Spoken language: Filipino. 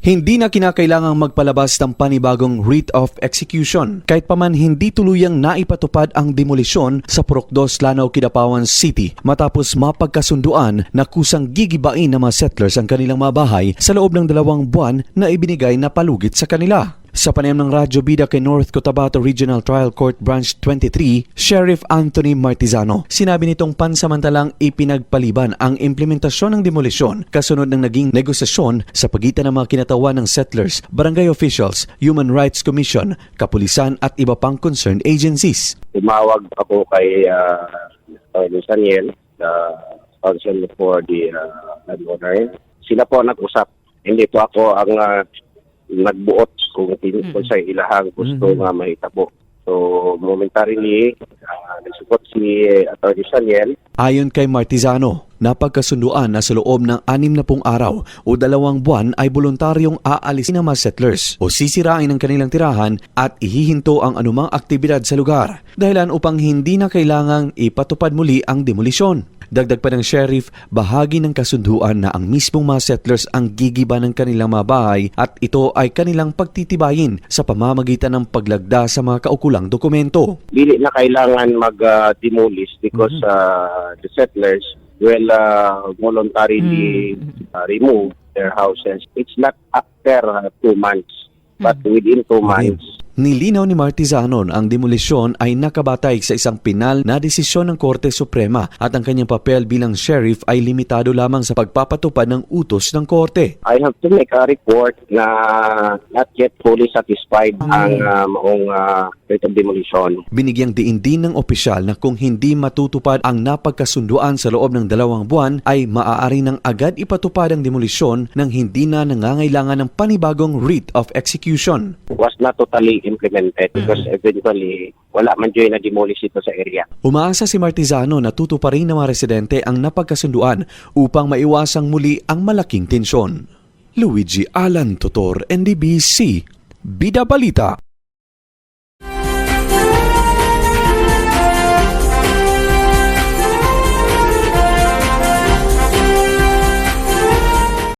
Hindi na kinakailangang magpalabas ng panibagong writ of execution kahit paman hindi tuluyang naipatupad ang demolisyon sa Purok 2, Lanao, Kidapawan City matapos mapagkasunduan na kusang gigibain ng mga settlers ang kanilang mga bahay sa loob ng 2 buwan na ibinigay na palugit sa kanila. Sa panayam ng Radyo Bida kay North Cotabato Regional Trial Court Branch 23, Sheriff Anthony Martizano, sinabi nitong pansamantalang ipinagpaliban ang implementasyon ng demolisyon kasunod ng naging negosasyon sa pagitan ng mga kinatawan ng settlers, barangay officials, Human Rights Commission, kapulisan at iba pang concerned agencies. Tumawag ako kay Daniel, the counsel for the landowner. Sila po nag-usap. Hindi po ako ang nagbuot kung sa ilahang gusto nga mahitabo. So, momentarily, nagsupport si Atty. Daniel. Ayon kay Martizano, napagkasunduan na sa loob ng 60 araw o 2 buwan ay voluntaryong aalisin ng mga settlers o sisirain ang kanilang tirahan at ihihinto ang anumang aktibidad sa lugar, dahilan upang hindi na kailangang ipatupad muli ang demolisyon. Dagdag pa ng sheriff, bahagi ng kasunduan na ang mismong mga settlers ang gigiba ng kanilang mga bahay at ito ay kanilang pagtitibayin sa pamamagitan ng paglagda sa mga kaukulang dokumento. Dili na kailangan mag-demolish because the settlers will voluntarily remove their houses. It's not after 2 months, but within 2 months. Nilinaw ni Martizano ang demolisyon ay nakabatay sa isang pinal na desisyon ng Korte Suprema at ang kanyang papel bilang sheriff ay limitado lamang sa pagpapatupad ng utos ng Korte. I have to make a report na not yet fully satisfied ang maong rate of demolition. Binigyang diin din ng opisyal na kung hindi matutupad ang napagkasunduan sa loob ng 2 buwan ay maaari ng agad ipatupad ang demolisyon nang hindi na nangangailangan ng panibagong writ of execution. Was not totally implemented because eventually wala man dyan na demolish ito sa area. Umaasa si Martizano na tutuparin ng mga residente ang napagkasunduan upang maiwasang muli ang malaking tensyon. Luigi Alan Tutor, NDBC, Bida Balita.